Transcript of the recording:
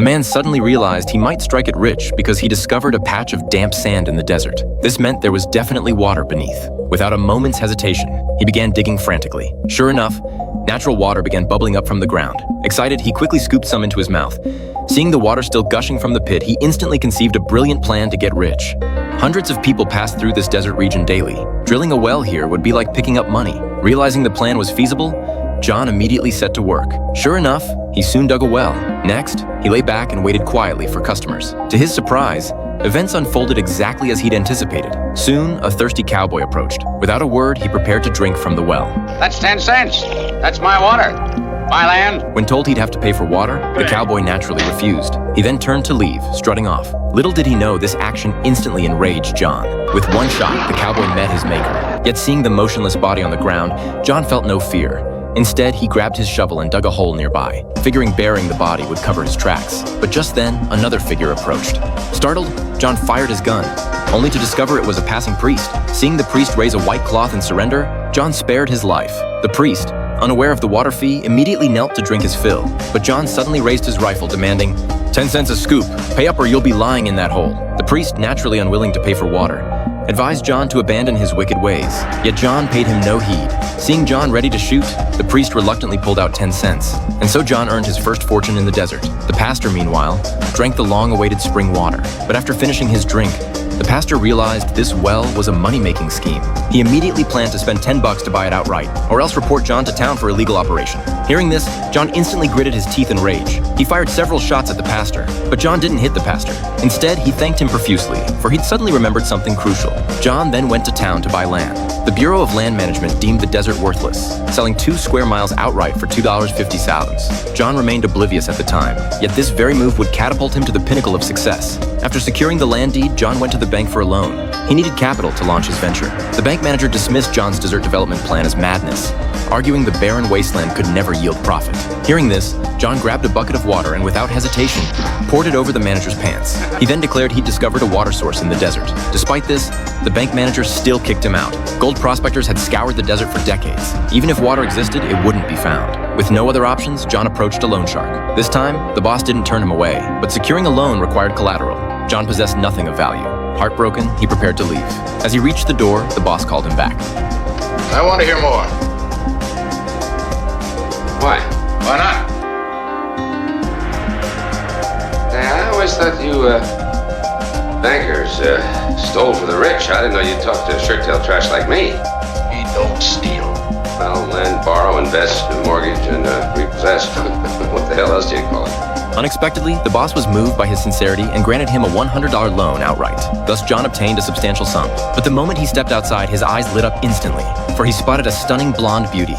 The man suddenly realized he might strike it rich because he discovered a patch of damp sand in the desert. This meant there was definitely water beneath. Without a moment's hesitation, he began digging frantically. Sure enough, natural water began bubbling up from the ground. Excited, he quickly scooped some into his mouth. Seeing the water still gushing from the pit, he instantly conceived a brilliant plan to get rich. Hundreds of people passed through this desert region daily. Drilling a well here would be like picking up money. Realizing the plan was feasible, John immediately set to work. Sure enough, he soon dug a well. Next, he lay back and waited quietly for customers. To his surprise, events unfolded exactly as he'd anticipated. Soon, a thirsty cowboy approached. Without a word, he prepared to drink from the well. That's 10 cents. That's my water. My land. When told he'd have to pay for water, the cowboy naturally refused. He then turned to leave, strutting off. Little did he know this action instantly enraged John. With one shot, the cowboy met his maker. Yet seeing the motionless body on the ground, John felt no fear. Instead, he grabbed his shovel and dug a hole nearby, figuring burying the body would cover his tracks. But just then, another figure approached. Startled, John fired his gun, only to discover it was a passing priest. Seeing the priest raise a white cloth and surrender, John spared his life. The priest, unaware of the water fee, immediately knelt to drink his fill. But John suddenly raised his rifle, demanding, 10 cents a scoop, pay up or you'll be lying in that hole. The priest, naturally unwilling to pay for water, advised John to abandon his wicked ways. Yet John paid him no heed. Seeing John ready to shoot, the priest reluctantly pulled out 10 cents. And so John earned his first fortune in the desert. The pastor, meanwhile, drank the long-awaited spring water. But after finishing his drink, the pastor realized this well was a money-making scheme. He immediately planned to spend $10 to buy it outright, or else report John to town for illegal operation. Hearing this, John instantly gritted his teeth in rage. He fired several shots at the pastor, but John didn't hit the pastor. Instead, he thanked him profusely, for he'd suddenly remembered something crucial. John then went to town to buy land. The Bureau of Land Management deemed the desert worthless, selling 2 square miles outright for $2.50. John remained oblivious at the time, yet this very move would catapult him to the pinnacle of success. After securing the land deed, John went to the bank for a loan. He needed capital to launch his venture. The bank manager dismissed John's desert development plan as madness, arguing the barren wasteland could never yield profit. Hearing this, John grabbed a bucket of water and without hesitation, poured it over the manager's pants. He then declared he'd discovered a water source in the desert. Despite this, the bank manager still kicked him out. Gold prospectors had scoured the desert for decades. Even if water existed, it wouldn't be found. With no other options, John approached a loan shark. This time, the boss didn't turn him away, but securing a loan required collateral. John possessed nothing of value. Heartbroken, he prepared to leave. As he reached the door, the boss called him back. I want to hear more. Why? Why not? I always thought you, bankers, stole for the rich. I didn't know you'd talk to shirt-tail trash like me. We don't steal. Well, lend, borrow, invest, mortgage, and repossess. What the hell else do you call it? Unexpectedly, the boss was moved by his sincerity and granted him a $100 loan outright. Thus, John obtained a substantial sum. But the moment he stepped outside, his eyes lit up instantly, for he spotted a stunning blonde beauty.